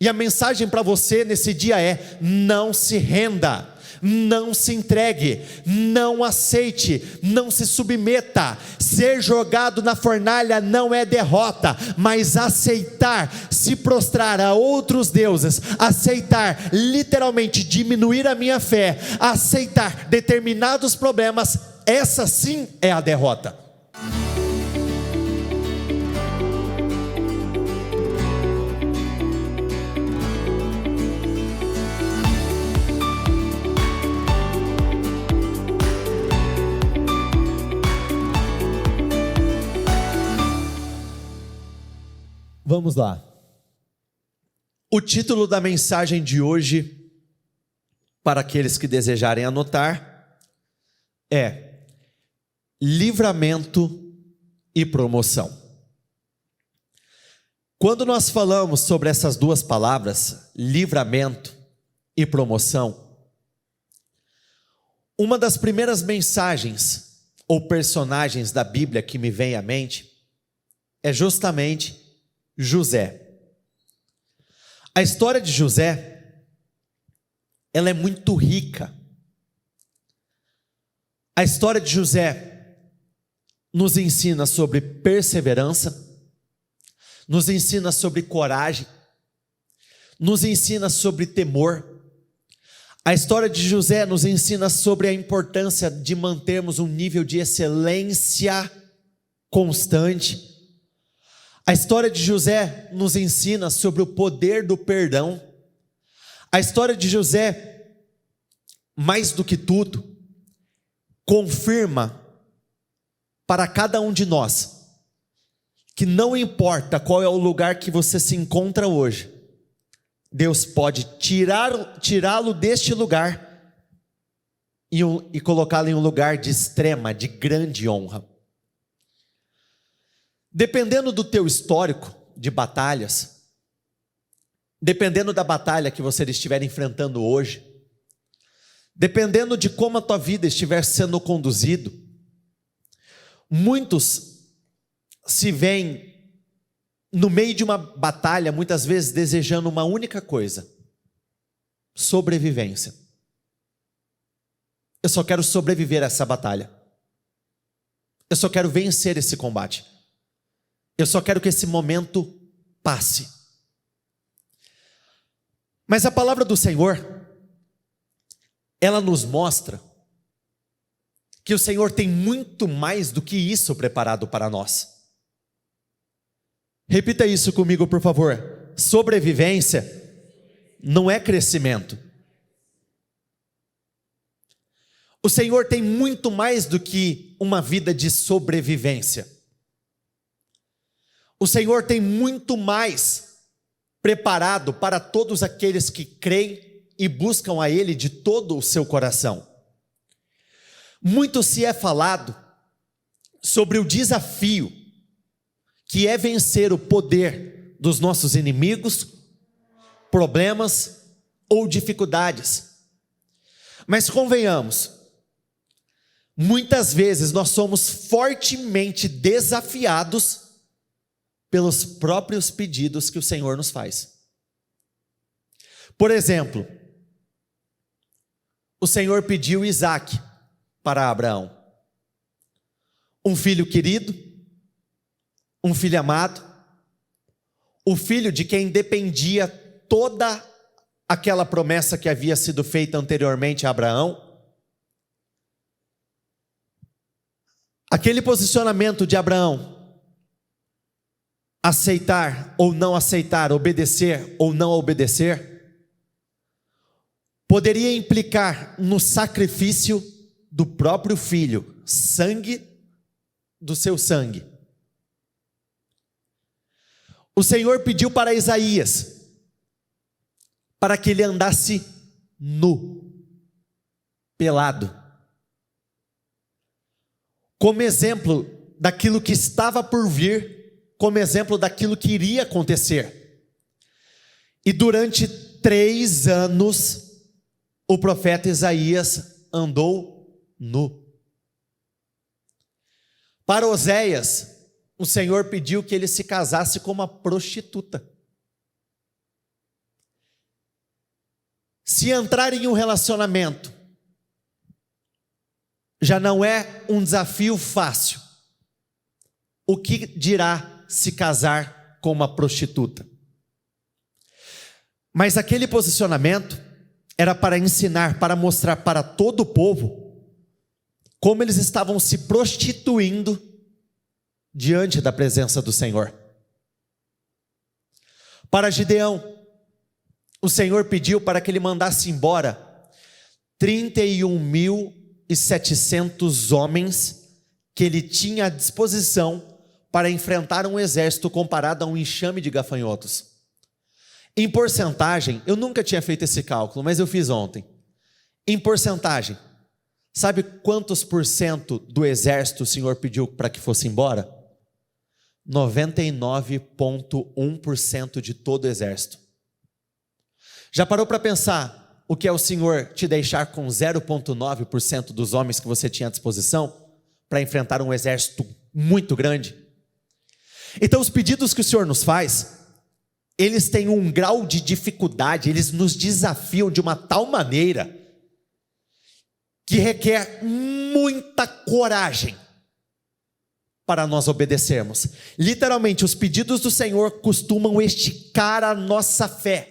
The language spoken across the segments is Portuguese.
E a mensagem para você nesse dia é: não se renda, não se entregue, não aceite, não se submeta. Ser jogado na fornalha não é derrota, mas aceitar se prostrar a outros deuses, aceitar literalmente diminuir a minha fé, aceitar determinados problemas, essa sim é a derrota. Vamos lá. O título da mensagem de hoje, para aqueles que desejarem anotar, é livramento e promoção. Quando nós falamos sobre essas duas palavras, livramento e promoção, uma das primeiras mensagens ou personagens da Bíblia que me vem à mente é justamente José. A história de José, ela é muito rica. A história de José nos ensina sobre perseverança, nos ensina sobre coragem, nos ensina sobre temor. A história de José nos ensina sobre a importância de mantermos um nível de excelência constante. A história de José nos ensina sobre o poder do perdão. A história de José, mais do que tudo, confirma para cada um de nós que não importa qual é o lugar que você se encontra hoje, Deus pode tirá-lo deste lugar e colocá-lo em um lugar de extrema, de grande honra. Dependendo do teu histórico de batalhas, dependendo da batalha que você estiver enfrentando hoje, dependendo de como a tua vida estiver sendo conduzido, muitos se veem no meio de uma batalha, muitas vezes desejando uma única coisa: sobrevivência. Eu só quero sobreviver a essa batalha. Eu só quero vencer esse combate. Eu só quero que esse momento passe. Mas a palavra do Senhor, ela nos mostra que o Senhor tem muito mais do que isso preparado para nós. Repita isso comigo, por favor. Sobrevivência não é crescimento. O Senhor tem muito mais do que uma vida de sobrevivência. O Senhor tem muito mais preparado para todos aqueles que creem e buscam a Ele de todo o seu coração. Muito se é falado sobre o desafio que é vencer o poder dos nossos inimigos, problemas ou dificuldades. Mas convenhamos, muitas vezes nós somos fortemente desafiados pelos próprios pedidos que o Senhor nos faz. Por exemplo, o Senhor pediu Isaque para Abraão, um filho querido, um filho amado, o filho de quem dependia toda aquela promessa que havia sido feita anteriormente a Abraão. Aquele posicionamento de Abraão, aceitar ou não aceitar, obedecer ou não obedecer, poderia implicar no sacrifício do próprio filho, sangue do seu sangue. O Senhor pediu para Isaías para que ele andasse nu, pelado, como exemplo daquilo que estava por vir, como exemplo daquilo que iria acontecer. E durante 3 anos, o profeta Isaías andou nu. Para Oséias, o Senhor pediu que ele se casasse com uma prostituta. Se entrar em um relacionamento já não é um desafio fácil, o que dirá se casar com uma prostituta? Mas aquele posicionamento era para ensinar, para mostrar para todo o povo como eles estavam se prostituindo diante da presença do Senhor. Para Gideão, o Senhor pediu para que ele mandasse embora 31.700 homens que ele tinha à disposição para enfrentar um exército comparado a um enxame de gafanhotos. Em porcentagem, eu nunca tinha feito esse cálculo, mas eu fiz ontem. Em porcentagem, sabe quantos por cento do exército o Senhor pediu para que fosse embora? 99,1% de todo o exército. Já parou para pensar o que é o Senhor te deixar com 0,9% dos homens que você tinha à disposição para enfrentar um exército muito grande? Então os pedidos que o Senhor nos faz, eles têm um grau de dificuldade, eles nos desafiam de uma tal maneira que requer muita coragem para nós obedecermos. Literalmente, os pedidos do Senhor costumam esticar a nossa fé.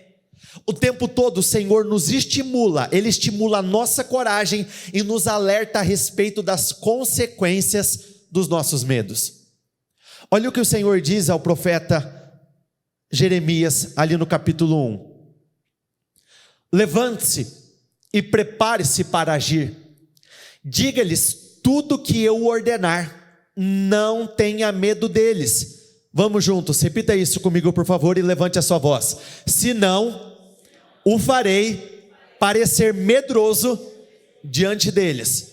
O tempo todo o Senhor nos estimula, Ele estimula a nossa coragem e nos alerta a respeito das consequências dos nossos medos. Olha o que o Senhor diz ao profeta Jeremias, ali no capítulo 1. Levante-se e prepare-se para agir. Diga-lhes tudo que eu ordenar, não tenha medo deles. Vamos juntos, repita isso comigo por favor e levante a sua voz. Senão o farei parecer medroso diante deles.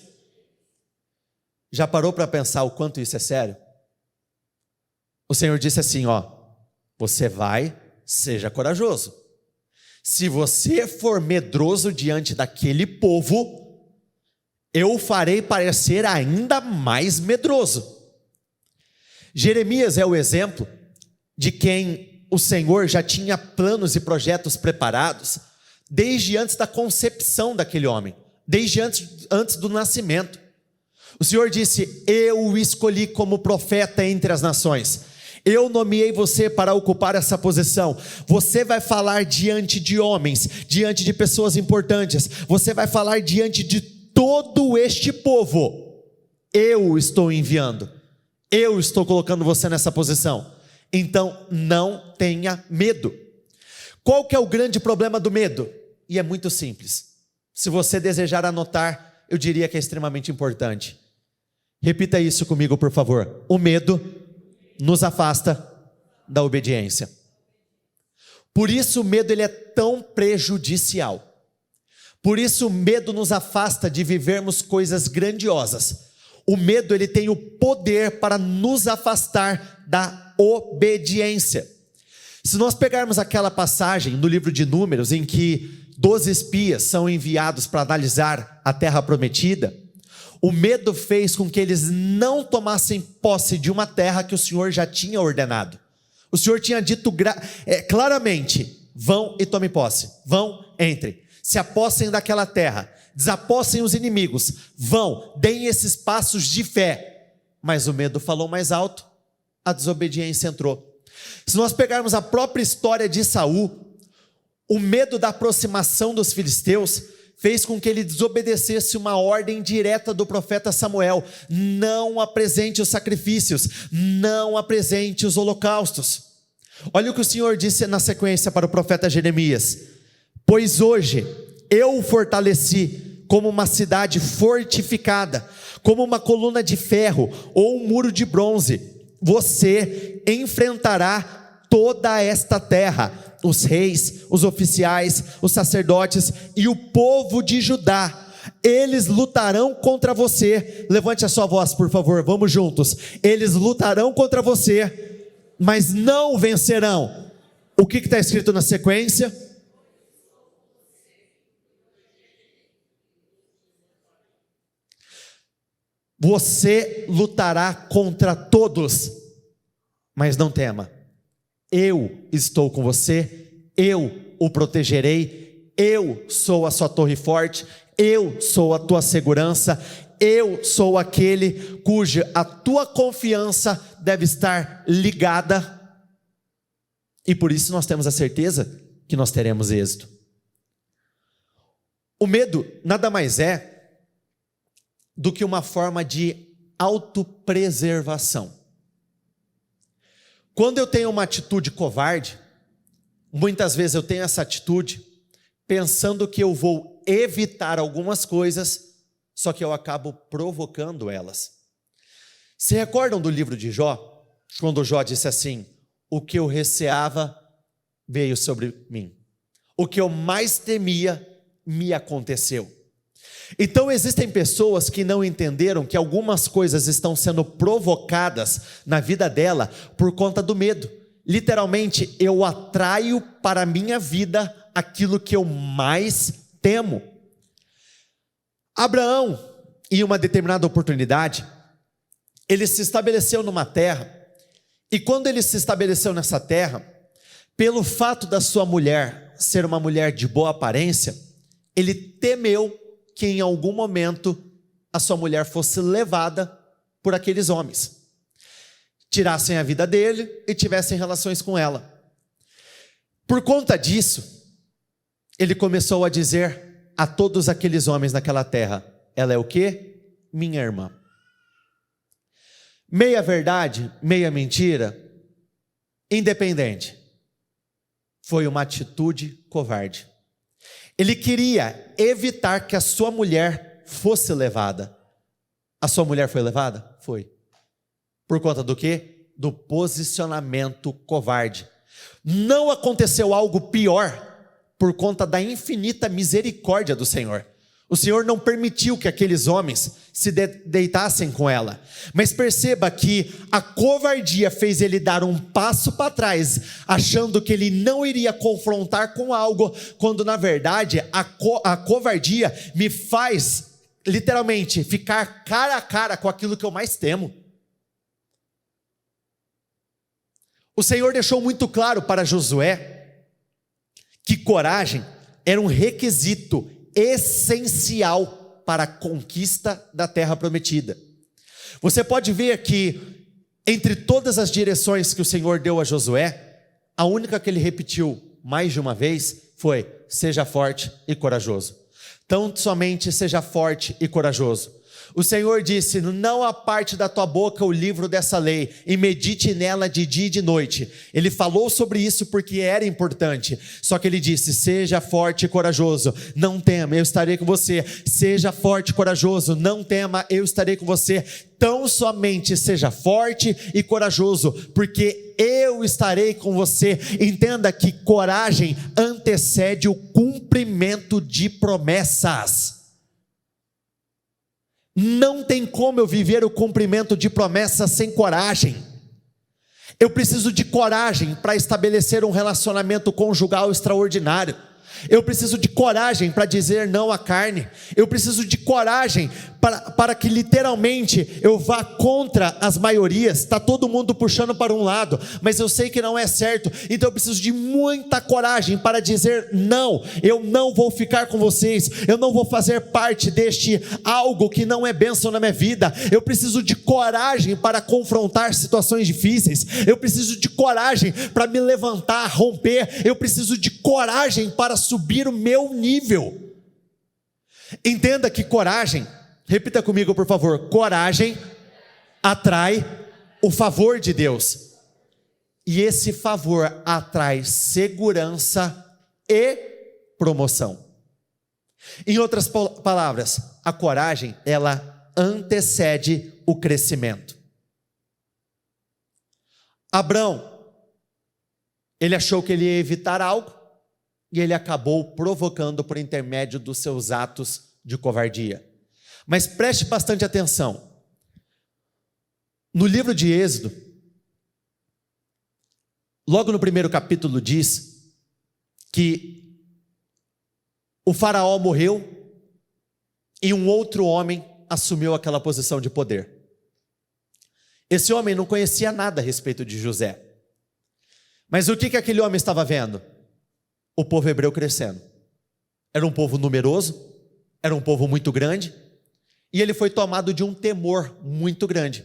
Já parou para pensar o quanto isso é sério? O Senhor disse assim, você vai, seja corajoso. Se você for medroso diante daquele povo, eu o farei parecer ainda mais medroso. Jeremias é o exemplo de quem o Senhor já tinha planos e projetos preparados desde antes da concepção daquele homem, desde antes do nascimento. O Senhor disse, eu o escolhi como profeta entre as nações, eu nomeei você para ocupar essa posição, você vai falar diante de homens, diante de pessoas importantes, você vai falar diante de todo este povo, eu o estou enviando, eu estou colocando você nessa posição. Então não tenha medo. Qual que é o grande problema do medo? E é muito simples. Se você desejar anotar, eu diria que é extremamente importante. Repita isso comigo, por favor. O medo nos afasta da obediência. Por isso o medo ele é tão prejudicial. Por isso o medo nos afasta de vivermos coisas grandiosas. O medo ele tem o poder para nos afastar da obediência. Se nós pegarmos aquela passagem no livro de Números em que 12 espias são enviados para analisar a terra prometida, o medo fez com que eles não tomassem posse de uma terra que o Senhor já tinha ordenado. O Senhor tinha dito claramente, vão e tomem posse, vão, entrem, se apossem daquela terra, desapossem os inimigos, vão, deem esses passos de fé. Mas o medo falou mais alto, a desobediência entrou. Se nós pegarmos a própria história de Saul, o medo da aproximação dos filisteus fez com que ele desobedecesse uma ordem direta do profeta Samuel: não apresente os sacrifícios, não apresente os holocaustos. Olha o que o Senhor disse na sequência para o profeta Jeremias: pois hoje eu o fortaleci como uma cidade fortificada, como uma coluna de ferro ou um muro de bronze. Você enfrentará toda esta terra, os reis, os oficiais, os sacerdotes e o povo de Judá. Eles lutarão contra você. Levante a sua voz, por favor, vamos juntos. Eles lutarão contra você, mas não vencerão. O que está escrito na sequência? Você lutará contra todos, mas não tema. Eu estou com você, eu o protegerei, eu sou a sua torre forte, eu sou a tua segurança, eu sou aquele cuja a tua confiança deve estar ligada, e por isso nós temos a certeza que nós teremos êxito. O medo nada mais é do que uma forma de autopreservação. Quando eu tenho uma atitude covarde, muitas vezes eu tenho essa atitude pensando que eu vou evitar algumas coisas, só que eu acabo provocando elas. Se recordam do livro de Jó? Quando Jó disse assim: o que eu receava veio sobre mim, o que eu mais temia me aconteceu. Então existem pessoas que não entenderam que algumas coisas estão sendo provocadas na vida dela por conta do medo. Literalmente, eu atraio para a minha vida aquilo que eu mais temo. Abraão, em uma determinada oportunidade, ele se estabeleceu numa terra, e quando ele se estabeleceu nessa terra, pelo fato da sua mulher ser uma mulher de boa aparência, ele temeu que em algum momento a sua mulher fosse levada por aqueles homens, tirassem a vida dele e tivessem relações com ela. Por conta disso, ele começou a dizer a todos aqueles homens naquela terra: ela é o quê? Minha irmã. Meia verdade, meia mentira, independente. Foi uma atitude covarde. Ele queria evitar que a sua mulher fosse levada. A sua mulher foi levada? Foi. Por conta do quê? Do posicionamento covarde. Não aconteceu algo pior por conta da infinita misericórdia do Senhor. O Senhor não permitiu que aqueles homens se deitassem com ela. Mas perceba que a covardia fez ele dar um passo para trás, achando que ele não iria confrontar com algo, quando na verdade a covardia me faz literalmente ficar cara a cara com aquilo que eu mais temo. O Senhor deixou muito claro para Josué que coragem era um requisito essencial para a conquista da terra prometida. Você pode ver que entre todas as direções que o Senhor deu a Josué, a única que ele repetiu mais de uma vez foi: seja forte e corajoso. Tão somente seja forte e corajoso. O Senhor disse: não aparte da tua boca o livro dessa lei, e medite nela de dia e de noite. Ele falou sobre isso porque era importante. Só que ele disse: seja forte e corajoso, não tema, eu estarei com você. Seja forte e corajoso, não tema, eu estarei com você. Tão somente seja forte e corajoso, porque eu estarei com você. Entenda que coragem antecede o cumprimento de promessas. Não tem como eu viver o cumprimento de promessas sem coragem. Eu preciso de coragem para estabelecer um relacionamento conjugal extraordinário. Eu preciso de coragem para dizer não à carne. Eu preciso de coragem para que literalmente eu vá contra as maiorias. Está todo mundo puxando para um lado, mas eu sei que não é certo. Então eu preciso de muita coragem para dizer não. Eu não vou ficar com vocês. Eu não vou fazer parte deste algo que não é bênção na minha vida. Eu preciso de coragem para confrontar situações difíceis. Eu preciso de coragem para me levantar, romper. Eu preciso de coragem para subir o meu nível. Entenda que coragem, repita comigo por favor, coragem atrai o favor de Deus, e esse favor atrai segurança e promoção. Em outras palavras, a coragem, ela antecede o crescimento. Abrão, ele achou que ele ia evitar algo, e ele acabou provocando por intermédio dos seus atos de covardia. Mas preste bastante atenção. No livro de Êxodo, logo no primeiro capítulo diz que o faraó morreu e um outro homem assumiu aquela posição de poder. Esse homem não conhecia nada a respeito de José. Mas o que aquele homem estava vendo? O povo hebreu crescendo. Era um povo numeroso, era um povo muito grande, e ele foi tomado de um temor muito grande.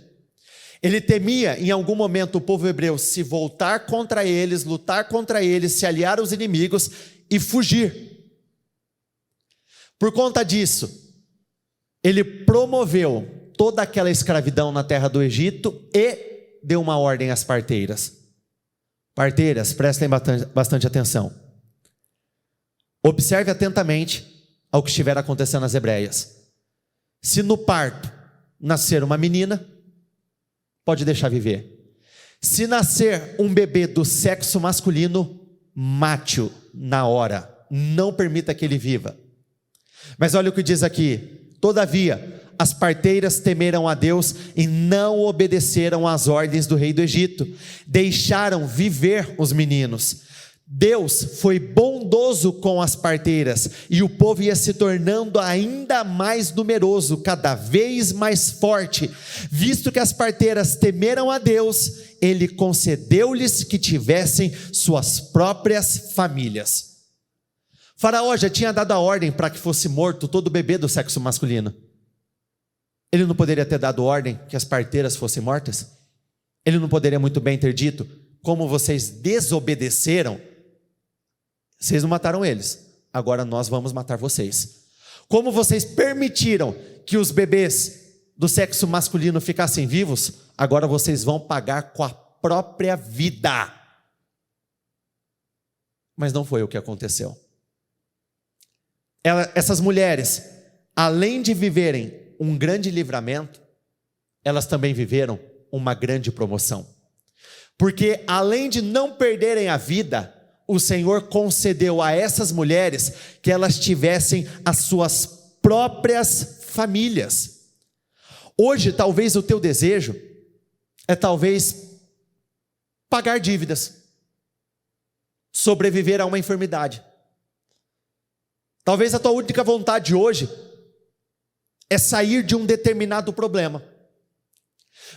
Ele temia em algum momento o povo hebreu se voltar contra eles, lutar contra eles, se aliar aos inimigos e fugir. Por conta disso, ele promoveu toda aquela escravidão na terra do Egito e deu uma ordem às parteiras. Parteiras, prestem bastante atenção. Observe atentamente ao que estiver acontecendo nas hebreias. Se no parto nascer uma menina, pode deixar viver. Se nascer um bebê do sexo masculino, mate-o na hora. Não permita que ele viva. Mas olha o que diz aqui. Todavia, as parteiras temeram a Deus e não obedeceram às ordens do rei do Egito. Deixaram viver os meninos. Deus foi bondoso com as parteiras e o povo ia se tornando ainda mais numeroso, cada vez mais forte. Visto que as parteiras temeram a Deus, ele concedeu-lhes que tivessem suas próprias famílias. Faraó já tinha dado a ordem para que fosse morto todo bebê do sexo masculino. Ele não poderia ter dado ordem que as parteiras fossem mortas? Ele não poderia muito bem ter dito: como vocês desobedeceram, vocês não mataram eles, agora nós vamos matar vocês. Como vocês permitiram que os bebês do sexo masculino ficassem vivos, agora vocês vão pagar com a própria vida. Mas não foi o que aconteceu. Essas mulheres, além de viverem um grande livramento, elas também viveram uma grande promoção. Porque além de não perderem a vida, o Senhor concedeu a essas mulheres que elas tivessem as suas próprias famílias. Hoje, talvez o teu desejo é talvez pagar dívidas, sobreviver a uma enfermidade. Talvez a tua única vontade hoje é sair de um determinado problema.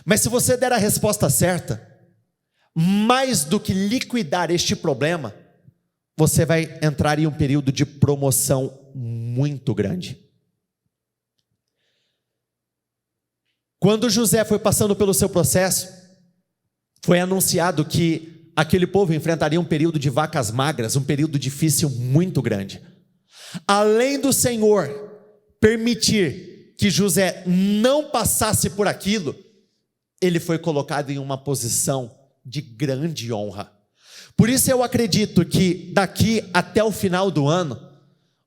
Mas se você der a resposta certa, mais do que liquidar este problema, você vai entrar em um período de promoção muito grande. Quando José foi passando pelo seu processo, foi anunciado que aquele povo enfrentaria um período de vacas magras, um período difícil muito grande. Além do Senhor permitir que José não passasse por aquilo, ele foi colocado em uma posição de grande honra. Por isso eu acredito que daqui até o final do ano,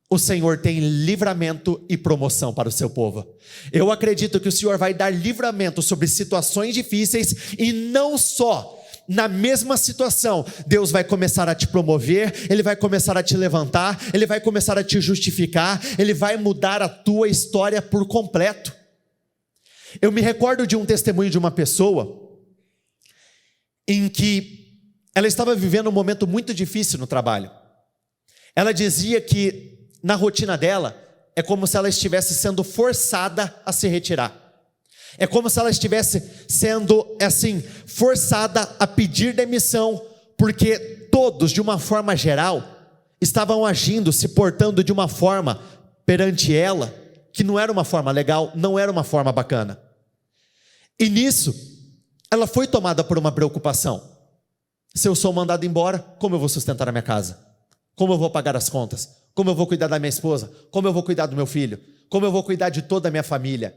o Senhor tem livramento e promoção para o seu povo. Eu acredito que o Senhor vai dar livramento sobre situações difíceis, e não só na mesma situação, Deus vai começar a te promover, Ele vai começar a te levantar, Ele vai começar a te justificar, Ele vai mudar a tua história por completo. Eu me recordo de um testemunho de uma pessoa em que ela estava vivendo um momento muito difícil no trabalho. Ela dizia que na rotina dela é como se ela estivesse sendo forçada a se retirar. É como se ela estivesse sendo assim, forçada a pedir demissão, porque todos, de uma forma geral, estavam agindo, se portando de uma forma perante ela que não era uma forma legal, não era uma forma bacana. E nisso, ela foi tomada por uma preocupação. Se eu sou mandado embora, como eu vou sustentar a minha casa? Como eu vou pagar as contas? Como eu vou cuidar da minha esposa? Como eu vou cuidar do meu filho? Como eu vou cuidar de toda a minha família?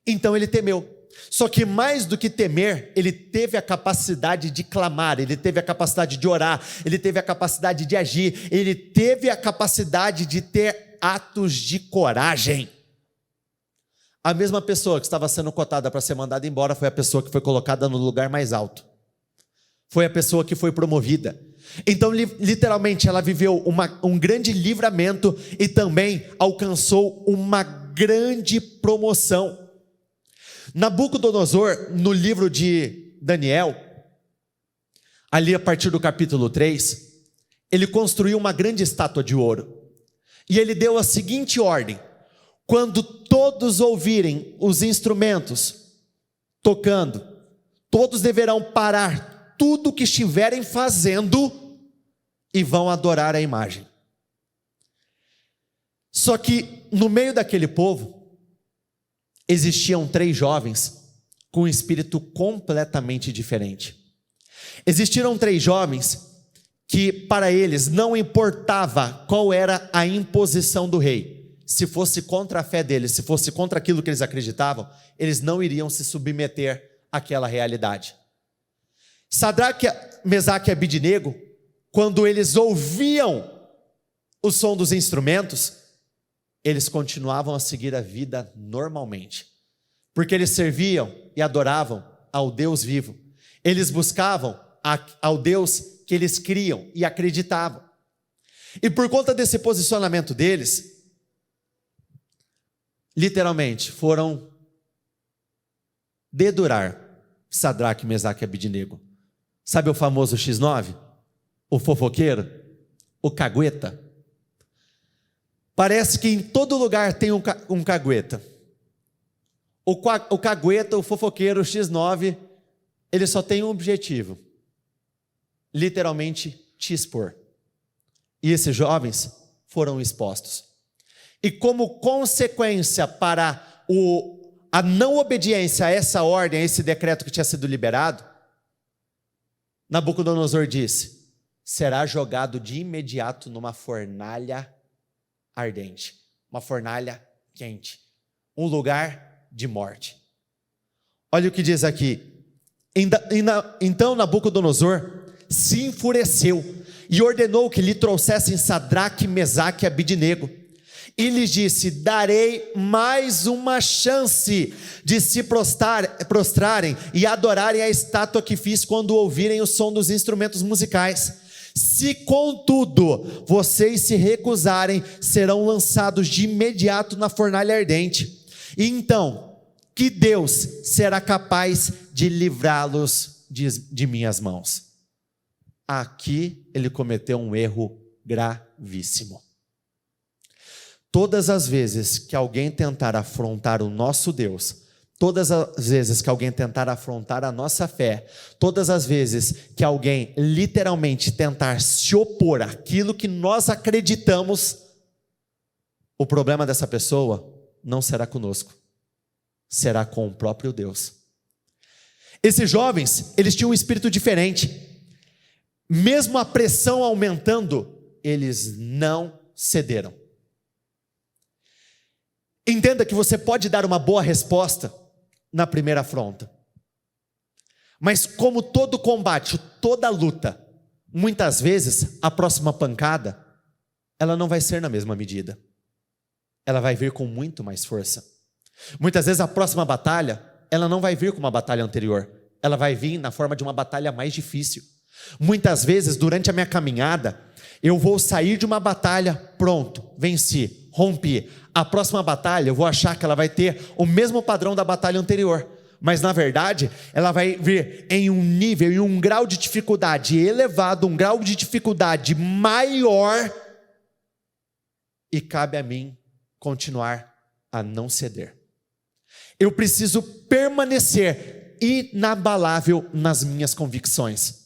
Então ele temeu. Só que mais do que temer, ele teve a capacidade de clamar, ele teve a capacidade de orar, ele teve a capacidade de agir, ele teve a capacidade de ter atos de coragem. A mesma pessoa que estava sendo cotada para ser mandada embora foi a pessoa que foi colocada no lugar mais alto. Foi a pessoa que foi promovida. Então, literalmente, ela viveu um grande livramento e também alcançou uma grande promoção. Nabucodonosor, no livro de Daniel, ali a partir do capítulo 3, ele construiu uma grande estátua de ouro. E ele deu a seguinte ordem: quando todos ouvirem os instrumentos tocando, todos deverão parar tudo o que estiverem fazendo e vão adorar a imagem. Só que no meio daquele povo, existiam 3 jovens com um espírito completamente diferente. Existiram 3 jovens que para eles não importava qual era a imposição do rei. Se fosse contra a fé deles, se fosse contra aquilo que eles acreditavam, eles não iriam se submeter àquela realidade. Sadraque, Mesaque e Abidnego, quando eles ouviam o som dos instrumentos, eles continuavam a seguir a vida normalmente, porque eles serviam e adoravam ao Deus vivo. Eles buscavam ao Deus que eles criam e acreditavam. E por conta desse posicionamento deles, literalmente foram dedurar Sadraque, Mesaque e Abidnego. Sabe o famoso X9? O fofoqueiro? O cagueta? Parece que em todo lugar tem um cagueta. O cagueta, o fofoqueiro, o X9, ele só tem um objetivo: literalmente te expor. E esses jovens foram expostos. E como consequência para a não obediência a essa ordem, a esse decreto que tinha sido liberado, Nabucodonosor disse: será jogado de imediato numa fornalha ardente, uma fornalha quente, um lugar de morte. Olha o que diz aqui. Então Nabucodonosor se enfureceu e ordenou que lhe trouxessem Sadraque, Mesaque e Abidnego, e lhes disse: darei mais uma chance de se prostrarem e adorarem a estátua que fiz quando ouvirem o som dos instrumentos musicais. Se contudo vocês se recusarem, serão lançados de imediato na fornalha ardente. E então, que Deus será capaz de livrá-los de minhas mãos. Aqui ele cometeu um erro gravíssimo. Todas as vezes que alguém tentar afrontar o nosso Deus, todas as vezes que alguém tentar afrontar a nossa fé, todas as vezes que alguém literalmente tentar se opor àquilo que nós acreditamos, o problema dessa pessoa não será conosco, será com o próprio Deus. Esses jovens, eles tinham um espírito diferente. Mesmo a pressão aumentando, eles não cederam. Entenda que você pode dar uma boa resposta na primeira afronta, mas como todo combate, toda luta, muitas vezes a próxima pancada, ela não vai ser na mesma medida, ela vai vir com muito mais força. Muitas vezes a próxima batalha, ela não vai vir como uma batalha anterior, ela vai vir na forma de uma batalha mais difícil. Muitas vezes durante a minha caminhada, eu vou sair de uma batalha, pronto, venci, rompi. A próxima batalha eu vou achar que ela vai ter o mesmo padrão da batalha anterior, mas na verdade ela vai vir em um nível, em um grau de dificuldade elevado, um grau de dificuldade maior, e cabe a mim continuar a não ceder. Eu preciso permanecer inabalável nas minhas convicções.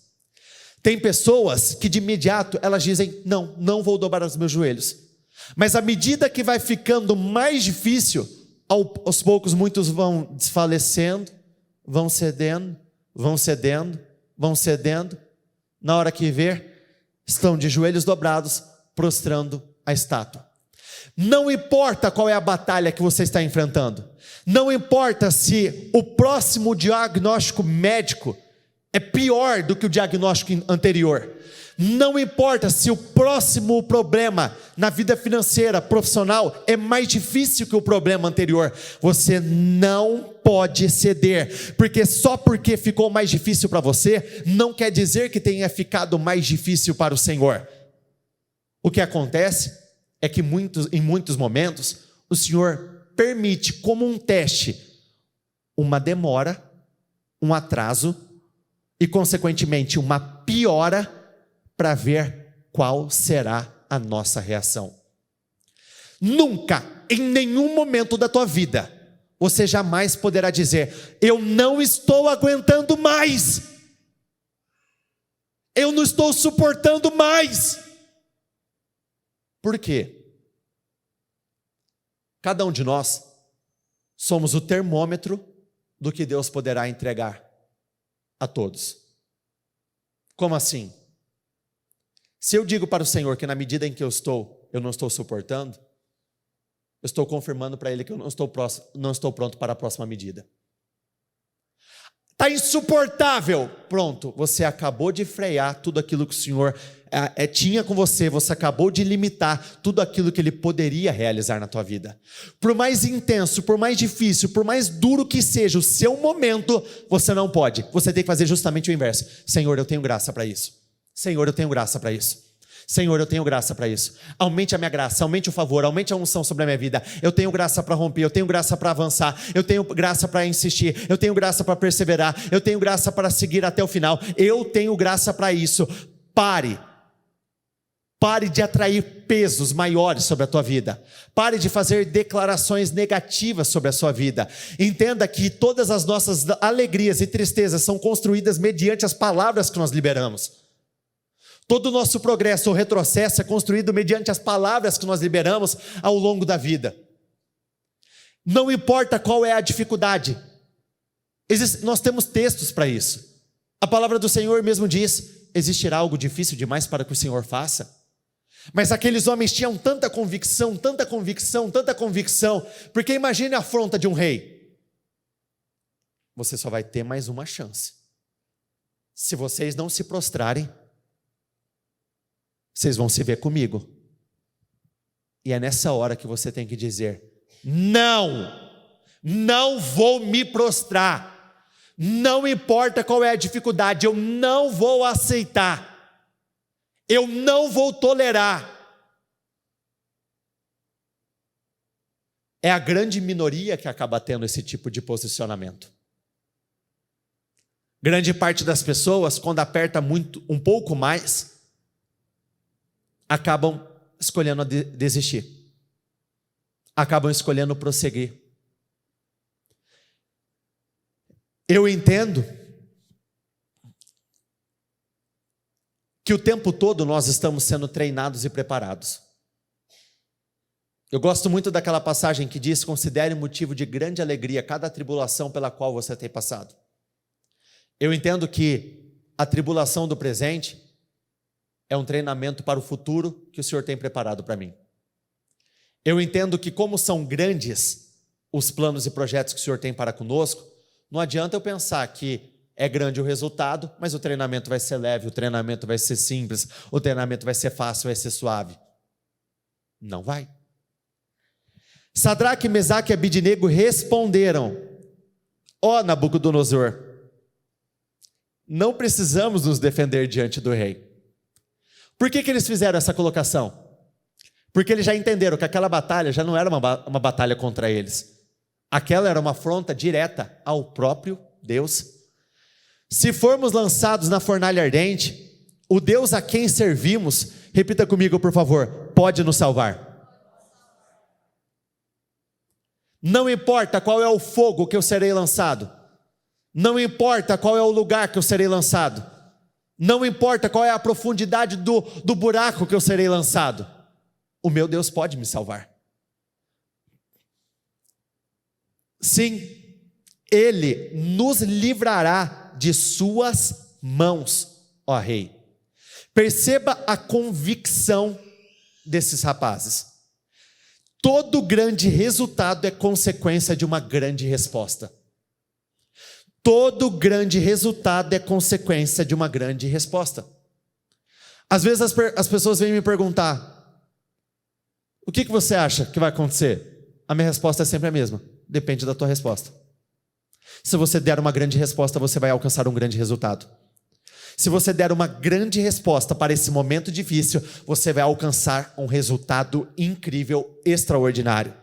Tem pessoas que de imediato elas dizem: não vou dobrar os meus joelhos. Mas à medida que vai ficando mais difícil, aos poucos muitos vão desfalecendo, vão cedendo, vão cedendo, vão cedendo. Na hora que ver, estão de joelhos dobrados, prostrando a estátua. Não importa qual é a batalha que você está enfrentando, não importa se o próximo diagnóstico médico é pior do que o diagnóstico anterior, não importa se o próximo problema na vida financeira, profissional, é mais difícil que o problema anterior, você não pode ceder, porque só porque ficou mais difícil para você, não quer dizer que tenha ficado mais difícil para o Senhor. O que acontece é que em muitos momentos, o Senhor permite como um teste, uma demora, um atraso e consequentemente uma piora, para ver qual será a nossa reação. Nunca, em nenhum momento da tua vida, você jamais poderá dizer: eu não estou aguentando mais, eu não estou suportando mais. Por quê? Cada um de nós somos o termômetro do que Deus poderá entregar a todos. Como assim? Se eu digo para o Senhor que na medida em que eu não estou suportando, eu estou confirmando para Ele que eu não estou pronto para a próxima medida. Está insuportável. Pronto, você acabou de frear tudo aquilo que o Senhor tinha com você. Você acabou de limitar tudo aquilo que Ele poderia realizar na tua vida. Por mais intenso, por mais difícil, por mais duro que seja o seu momento, você não pode. Você tem que fazer justamente o inverso. Senhor, eu tenho graça para isso. Senhor, eu tenho graça para isso. Senhor, eu tenho graça para isso. Aumente a minha graça, aumente o favor, aumente a unção sobre a minha vida. Eu tenho graça para romper, eu tenho graça para avançar, eu tenho graça para insistir, eu tenho graça para perseverar, eu tenho graça para seguir até o final. Eu tenho graça para isso. Pare de atrair pesos maiores sobre a tua vida. Pare de fazer declarações negativas sobre a sua vida. Entenda que todas as nossas alegrias e tristezas são construídas mediante as palavras que nós liberamos. Todo o nosso progresso ou retrocesso é construído mediante as palavras que nós liberamos ao longo da vida. Não importa qual é a dificuldade. Nós temos textos para isso. A palavra do Senhor mesmo diz: existirá algo difícil demais para que o Senhor faça? Mas aqueles homens tinham tanta convicção, tanta convicção, tanta convicção, porque imagine a afronta de um rei. Você só vai ter mais uma chance. Se vocês não se prostrarem, vocês vão se ver comigo. E é nessa hora que você tem que dizer: não vou me prostrar. Não importa qual é a dificuldade, eu não vou aceitar. Eu não vou tolerar. É a grande minoria que acaba tendo esse tipo de posicionamento. Grande parte das pessoas, quando aperta um pouco mais, acabam escolhendo desistir, acabam escolhendo prosseguir. Eu entendo que o tempo todo nós estamos sendo treinados e preparados. Eu gosto muito daquela passagem que diz: considere motivo de grande alegria cada tribulação pela qual você tem passado. Eu entendo que a tribulação do presente é um treinamento para o futuro que o Senhor tem preparado para mim. Eu entendo que, como são grandes os planos e projetos que o Senhor tem para conosco, não adianta eu pensar que é grande o resultado, mas o treinamento vai ser leve, o treinamento vai ser simples, o treinamento vai ser fácil, vai ser suave. Não vai. Sadraque, Mesaque e Abidnego responderam: ó Nabucodonosor, não precisamos nos defender diante do rei. Por que eles fizeram essa colocação? Porque eles já entenderam que aquela batalha já não era uma batalha contra eles. Aquela era uma afronta direta ao próprio Deus. Se formos lançados na fornalha ardente, o Deus a quem servimos, repita comigo por favor, pode nos salvar. Não importa qual é o fogo que eu serei lançado. Não importa qual é o lugar que eu serei lançado. Não importa qual é a profundidade do buraco que eu serei lançado. O meu Deus pode me salvar. Sim, Ele nos livrará de suas mãos, ó rei. Perceba a convicção desses rapazes. Todo grande resultado é consequência de uma grande resposta. Todo grande resultado é consequência de uma grande resposta. Às vezes as pessoas vêm me perguntar: o que você acha que vai acontecer? A minha resposta é sempre a mesma: depende da tua resposta. Se você der uma grande resposta, você vai alcançar um grande resultado. Se você der uma grande resposta para esse momento difícil, você vai alcançar um resultado incrível, extraordinário.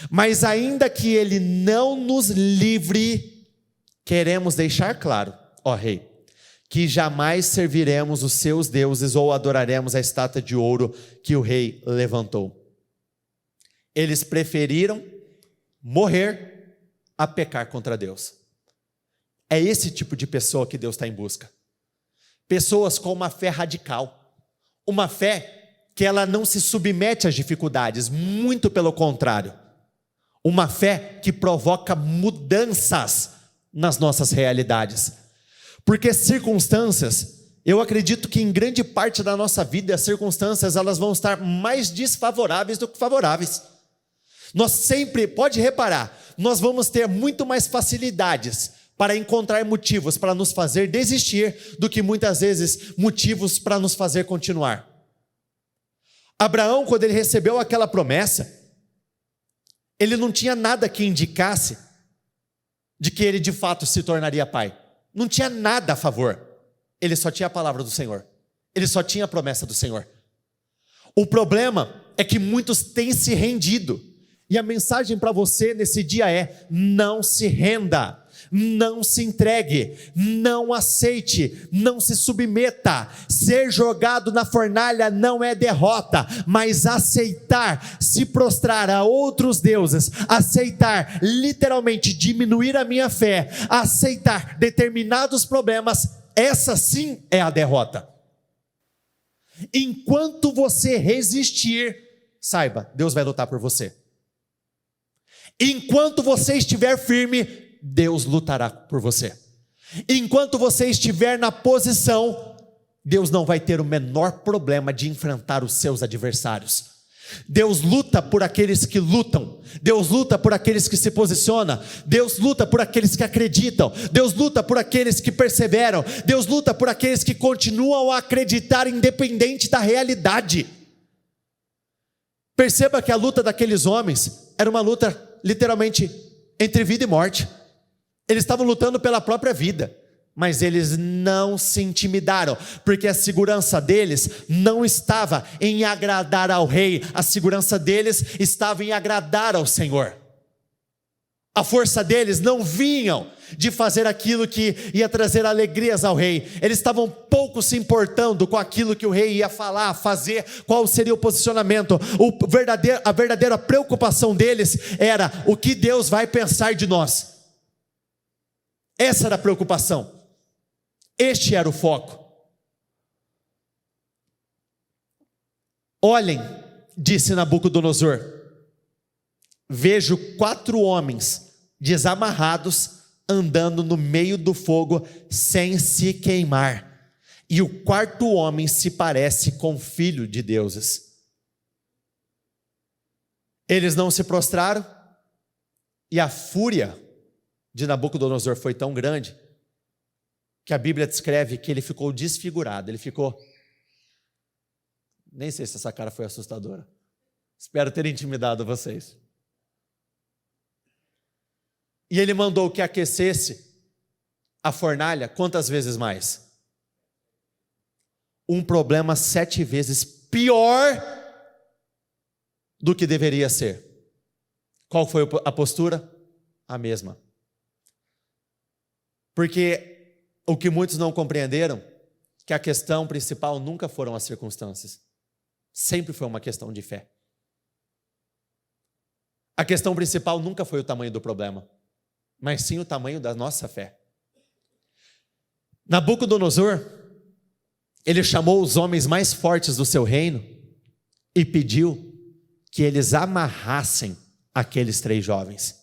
Mas ainda que Ele não nos livre, queremos deixar claro, ó rei, que jamais serviremos os seus deuses ou adoraremos a estátua de ouro que o rei levantou. Eles preferiram morrer a pecar contra Deus. É esse tipo de pessoa que Deus está em busca. Pessoas com uma fé radical, uma fé que ela não se submete às dificuldades, muito pelo contrário, Uma fé que provoca mudanças nas nossas realidades. Porque circunstâncias, eu acredito que em grande parte da nossa vida, as circunstâncias elas vão estar mais desfavoráveis do que favoráveis. Nós sempre, pode reparar, nós vamos ter muito mais facilidades para encontrar motivos para nos fazer desistir do que muitas vezes motivos para nos fazer continuar. Abraão, quando ele recebeu aquela promessa, ele não tinha nada que indicasse de que ele de fato se tornaria pai. Não tinha nada a favor. Ele só tinha a palavra do Senhor. Ele só tinha a promessa do Senhor. O problema é que muitos têm se rendido. E a mensagem para você nesse dia é: não se renda, não se entregue, não aceite, não se submeta. Ser jogado na fornalha não é derrota, mas aceitar se prostrar a outros deuses, aceitar literalmente diminuir a minha fé, aceitar determinados problemas, essa sim é a derrota. Enquanto você resistir, saiba, Deus vai lutar por você. Enquanto você estiver firme, Deus lutará por você. Enquanto você estiver na posição, Deus não vai ter o menor problema de enfrentar os seus adversários. Deus luta por aqueles que lutam. Deus luta por aqueles que se posicionam. Deus luta por aqueles que acreditam. Deus luta por aqueles que perseveram. Deus luta por aqueles que continuam a acreditar independente da realidade. Perceba que a luta daqueles homens era uma luta literalmente entre vida e morte. Eles estavam lutando pela própria vida, mas eles não se intimidaram, porque a segurança deles não estava em agradar ao rei, a segurança deles estava em agradar ao Senhor. A força deles não vinham de fazer aquilo que ia trazer alegrias ao rei. Eles estavam pouco se importando com aquilo que o rei ia falar, fazer, qual seria o posicionamento. A verdadeira preocupação deles era: o que Deus vai pensar de nós? Essa era a preocupação. Este era o foco. Olhem, disse Nabucodonosor, vejo 4 homens desamarrados andando no meio do fogo sem se queimar, e o 4º homem se parece com filho de deuses. Eles não se prostraram, e a fúria de Nabucodonosor foi tão grande que a Bíblia descreve que ele ficou desfigurado. Ele ficou, nem sei se essa cara foi assustadora, espero ter intimidado vocês. E ele mandou que aquecesse a fornalha quantas vezes mais? Um problema 7 vezes pior do que deveria ser. Qual foi a postura? A mesma. Porque o que muitos não compreenderam, que a questão principal nunca foram as circunstâncias. Sempre foi uma questão de fé. A questão principal nunca foi o tamanho do problema, mas sim o tamanho da nossa fé. Nabucodonosor, ele chamou os homens mais fortes do seu reino e pediu que eles amarrassem aqueles 3 jovens.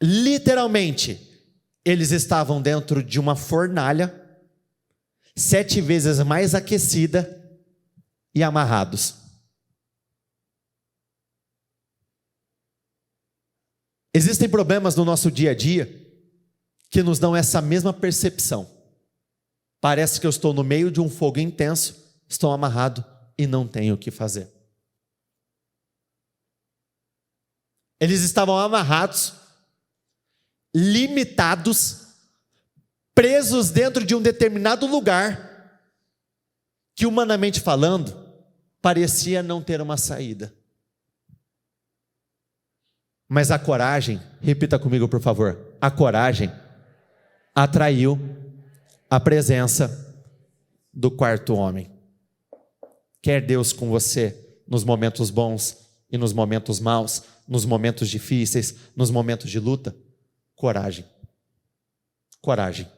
Literalmente, eles estavam dentro de uma fornalha 7 vezes mais aquecida e amarrados. Existem problemas no nosso dia a dia que nos dão essa mesma percepção. Parece que eu estou no meio de um fogo intenso, estou amarrado e não tenho o que fazer. Eles estavam amarrados, limitados, presos dentro de um determinado lugar que, humanamente falando, parecia não ter uma saída. Mas a coragem, repita comigo por favor, a coragem atraiu a presença do 4º homem. Quer Deus com você nos momentos bons e nos momentos maus, nos momentos difíceis, nos momentos de luta? Coragem. Coragem.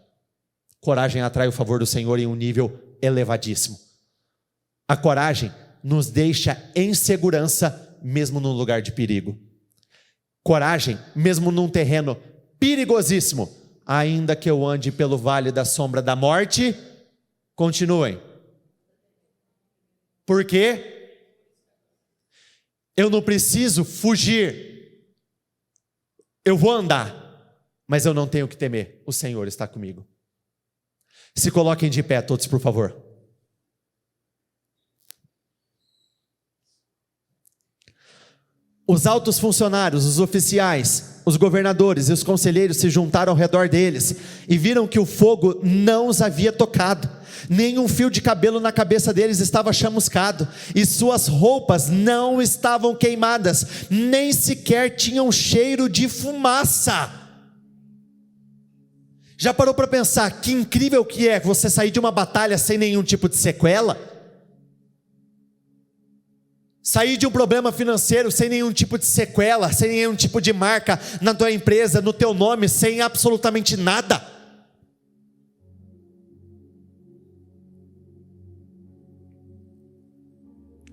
Coragem atrai o favor do Senhor em um nível elevadíssimo. A coragem nos deixa em segurança mesmo no lugar de perigo. coragem, mesmo num terreno perigosíssimo, ainda que eu ande pelo vale da sombra da morte, continuem. Por quê? Eu não preciso fugir, eu vou andar, mas eu não tenho que temer, o Senhor está comigo. Se coloquem de pé todos, por favor. Os altos funcionários, os oficiais, os governadores e os conselheiros se juntaram ao redor deles e viram que o fogo não os havia tocado, nem um fio de cabelo na cabeça deles estava chamuscado, e suas roupas não estavam queimadas, nem sequer tinham cheiro de fumaça. Já parou para pensar que incrível que é você sair de uma batalha sem nenhum tipo de sequela? Sair de um problema financeiro sem nenhum tipo de sequela, sem nenhum tipo de marca na tua empresa, no teu nome, sem absolutamente nada.